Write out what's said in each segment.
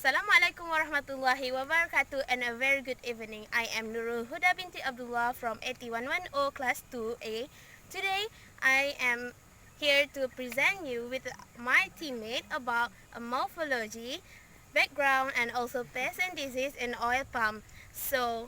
Assalamualaikum warahmatullahi wabarakatuh and a very good evening. I am Nurulhuda Binti Abdullah from AGR182 Class 2A. Today, I am here to present you with my teammate about morphology, background and also pest and disease in oil palm. So,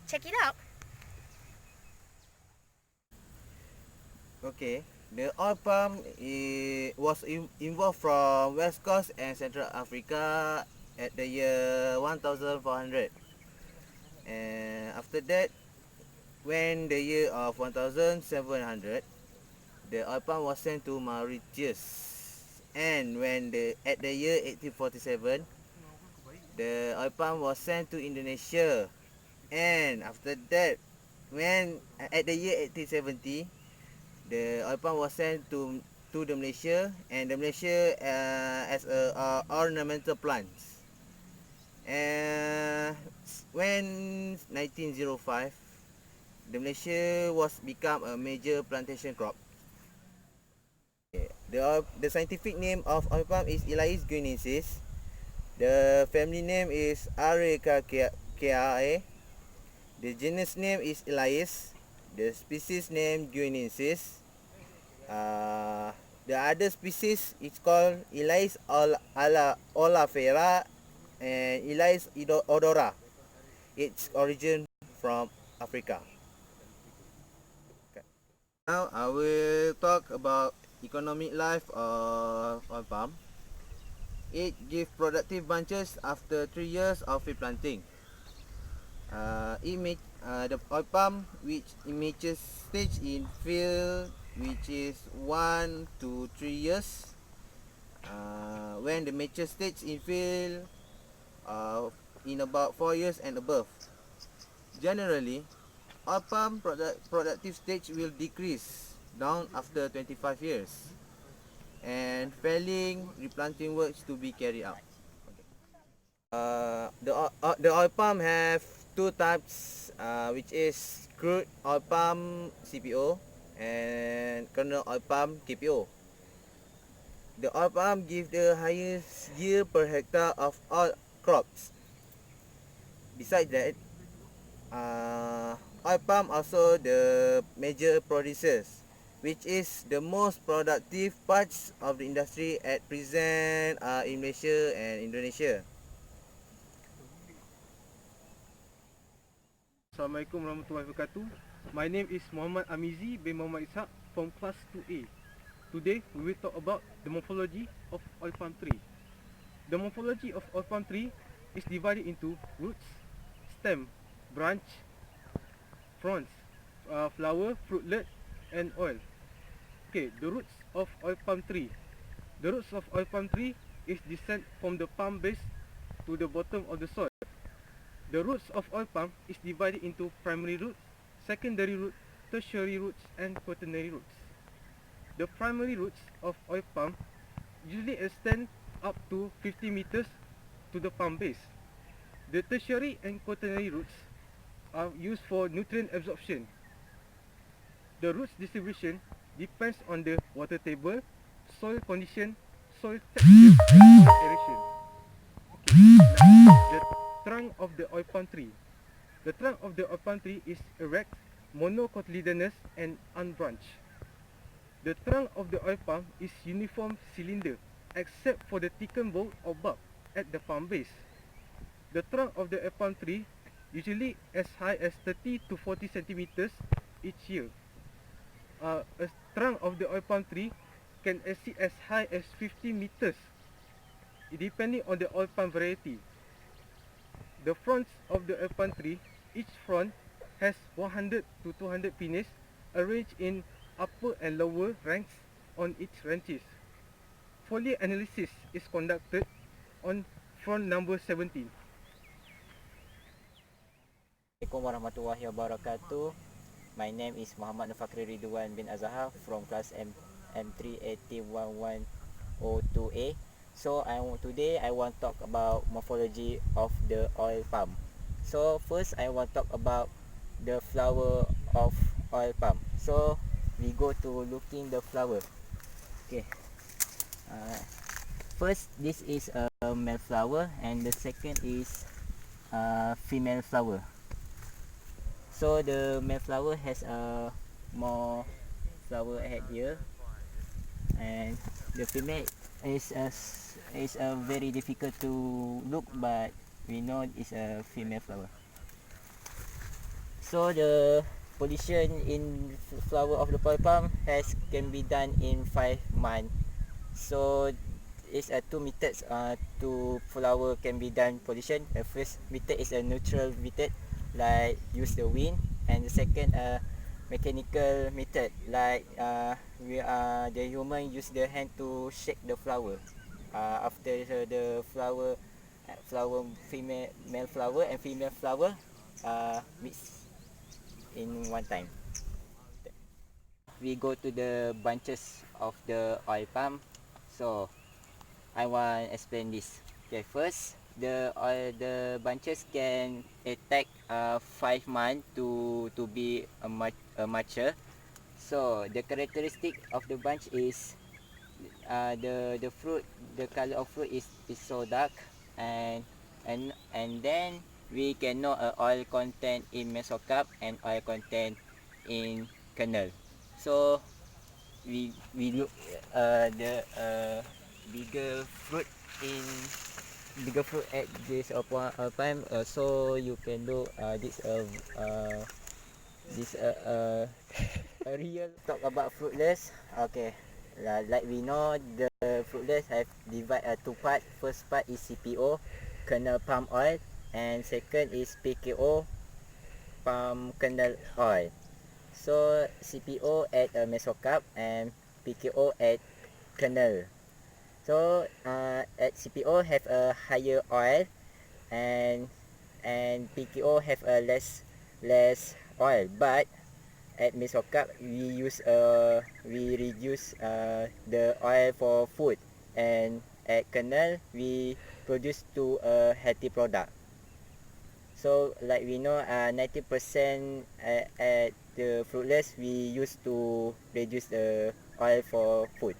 check it out. Okay, the oil palm was involved from West Coast and Central Africa at the year 1400. And after that, when the year of 1700, the oil palm was sent to Mauritius. And at the year 1847, the oil palm was sent to Indonesia. And after that, when at the year 1870, the oil palm was sent to the Malaysia, and the Malaysia as a ornamental plants. And when 1905, the Malaysia was become a major plantation crop. The scientific name of oil palm is Elias guineensis. The family name is Arecaceae. The genus name is Elias. The species name guineensis. The other species is called Elias olifera and Elias odora. Its origin from Africa. Okay. Now I will talk about economic life of oil palm. It gives productive bunches after 3 years of replanting. The oil palm which matures stage in field which is 1 to 3 years. When the mature stage in field in about 4 years and above. Generally, oil palm productive stage will decrease down after 25 years, and felling replanting works to be carried out. The oil palm have two types, which is crude oil palm CPO and kernel oil palm KPO. The oil palm give the highest yield per hectare of all crops. Besides that, oil palm also the major producers, which is the most productive parts of the industry at present in Malaysia and Indonesia. Assalamualaikum warahmatullahi wabarakatuh. My name is Amizi bin Muhammad Ishak from class 2A. Today we will talk about the morphology of oil palm tree. The morphology of oil palm tree is divided into roots, stem, branch, fronds, flower, fruitlet and oil. Okay, the roots of oil palm tree. The roots of oil palm tree is descend from the palm base to the bottom of the soil. The roots of oil palm is divided into primary roots, secondary roots, tertiary roots and quaternary roots. The primary roots of oil palm usually extend up to 50 meters to the palm base. The tertiary and quaternary roots are used for nutrient absorption. The roots distribution depends on the water table, soil condition, soil texture and soil aeration. Okay, the trunk of the oil palm tree. The trunk of the oil palm tree is erect, monocotyledonous and unbranched. The trunk of the oil palm is uniform cylinder except for the thickened bulb or bulb at the palm base. The trunk of the oil palm tree usually as high as 30 to 40 centimeters each year. A trunk of the oil palm tree can exceed as high as 50 meters depending on the oil palm variety. The fronds of the oil palm tree, each frond has 100 to 200 pinnaces arranged in upper and lower ranks on each branches. Foliar analysis is conducted on frond number 17. Assalamualaikum warahmatullahi wabarakatuh. My name is Nurfakhri Ridhwan bin Azhar from class M3801102A. So today I want to talk about morphology of the oil palm. So first I want to talk about the flower of oil palm. So we go to looking the flower. Okay. first, this is a male flower, and the second is female flower. So the male flower has a more flower head here, and the female is a very difficult to look, but we know it's a female flower. So the pollution in flower of the oil palm can be done in 5 months. So it's two methods to flower can be done pollution. The first method is a neutral method, like use the wind, and the second mechanical method, like the human use the hand to shake the flower. After the flower male flower and female flower mix in one time. We go to the bunches of the oil palm. So I want to explain this. Okay, first the bunches can take 5 months to be mature. So the characteristic of the bunch is the fruit, the color of fruit is so dark, and then we can know oil content in mesocarp and oil content in kernel. So we look the bigger fruit at this time, so you can do this a real talk about fruitless. Okay, like we know, the fruitless have divided two parts. First part is CPO, kernel palm oil, and second is PKO, palm kernel oil. So CPO at mesocarp and PKO at kernel. So at CPO have a higher oil, and PKO have a less oil, but at mesocarp we reduce the oil for food, and at kernel we produce to a healthy product. So like we know, 90% at the fruitless we use to reduce the oil for food.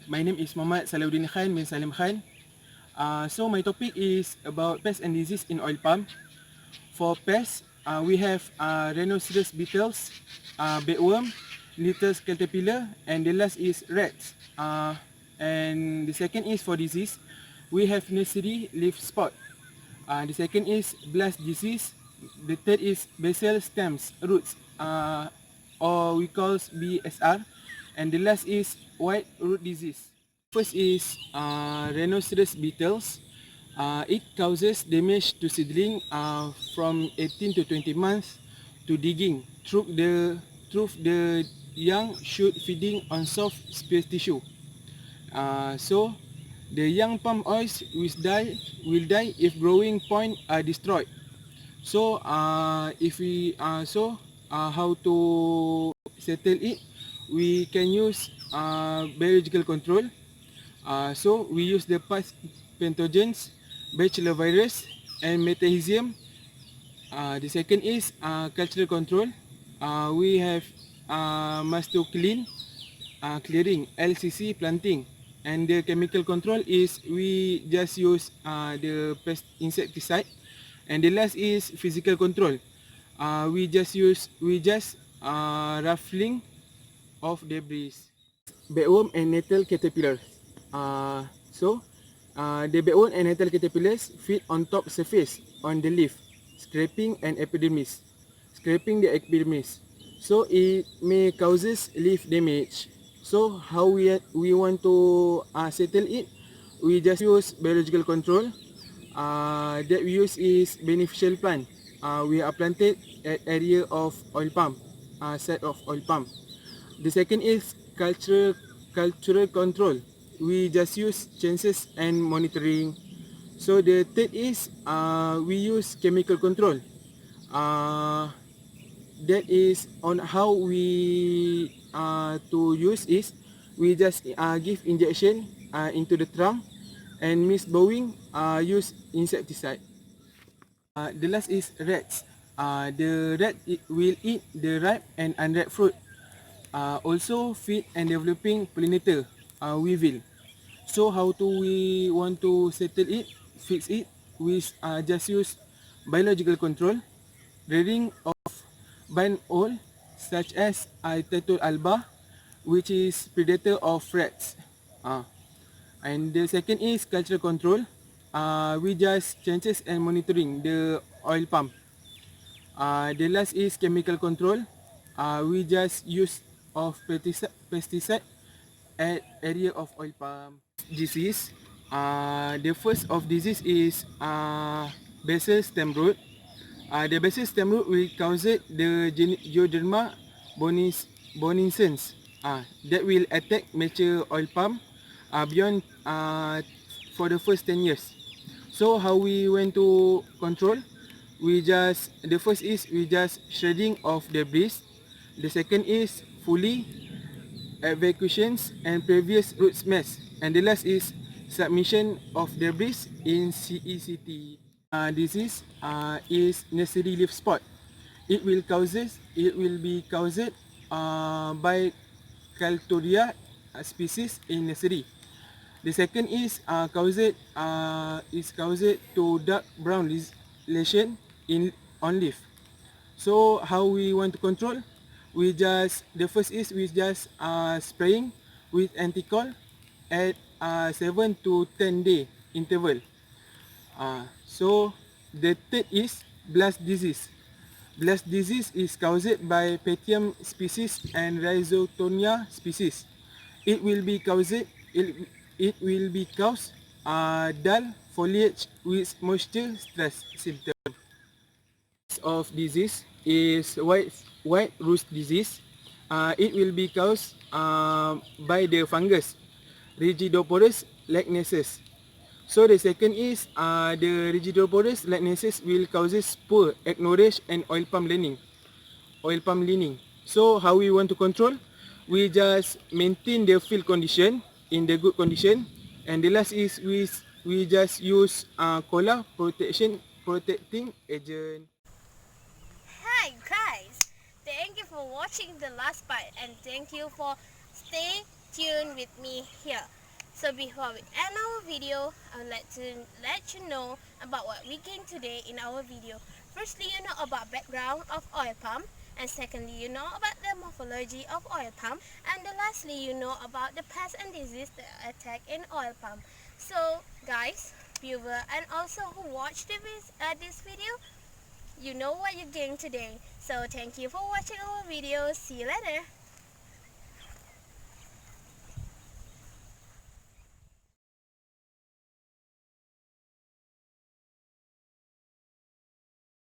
My name is Mohd Salahuddeen Khan bin Salim Khan. So my topic is about pests and disease in oil palm. For pests, we have rhinoceros beetles, bedworm, little caterpillar, and the last is rats. And the second is for disease, we have nursery leaf spot. The second is blast disease. The third is basal stems roots, or we call BSR. And the last is white root disease. First is rhinoceros beetles. It causes damage to seedling from 18 to 20 months to digging through the young shoot feeding on soft space tissue. So the young palm oils will die if growing point are destroyed. So how to settle it? We can use biological control. So we use the past pathogens, bachelor virus and metahism. The second is cultural control. We have master clearing, LCC planting, and the chemical control is we just use the pest insecticide, and the last is physical control. We just ruffling of debris. Bedworm and nettle caterpillars. The bedworm and nettle caterpillars feed on top surface on the leaf, scraping the epidermis. So it may causes leaf damage. So how we want to settle it? We just use biological control. That we use is beneficial plant. We are planted at area of oil palm, set of oil palm. The second is cultural control. We just use chances and monitoring. So the third is we use chemical control. That is on how we to use is we just give injection into the trunk, and miss bowing use insecticide. The last is rats. The rat will eat the ripe and unripe fruit. Also feed and developing pollinator. weevil. So how do we want to settle it, fix it? We just use biological control, rearing of bind owl such as Tetul alba, which is predator of rats. And the second is cultural control. We just changes and monitoring the oil pump. The last is chemical control. We just use of pesticide at area of oil palm. Disease. The first of disease is basal stem rot. The basal stem rot will cause the Geoderma boniscens that will attack mature oil palm beyond for the first 10 years. So how we went to control? The first is we just shredding of debris. The second is fully evacuations and previous root smash. And the last is submission of debris in CECT. Disease is nursery leaf spot. It will be caused by Caltoria species in nursery. The second is caused to dark brown lesion on leaf. So how we want to control? The first is we just spraying with anticol at 7 to 10 day interval. So the third is blast disease. Blast disease is caused by Petium species and Rhizotonia species. It will be caused dull foliage with moisture stress symptom. Of disease is white roost disease. It will be caused by the fungus Rigidoporus lacnaceus. So the second is the Rigidoporus lacnaceus will causes poor acknowledge and oil palm leaning. So how we want to control? We just maintain the field condition in the good condition, and the last is we just use cola protecting agent. Hi guys, thank you for watching the last part and thank you for stay tuned with me here. So before we end our video, I would like to let you know about what we gained today in our video. Firstly, you know about background of oil palm, and secondly, you know about the morphology of oil palm, and lastly, you know about the pests and disease that attack in oil palm. So guys, viewer, and also who watched this video, you know what you gained today. So thank you for watching our video. See you later.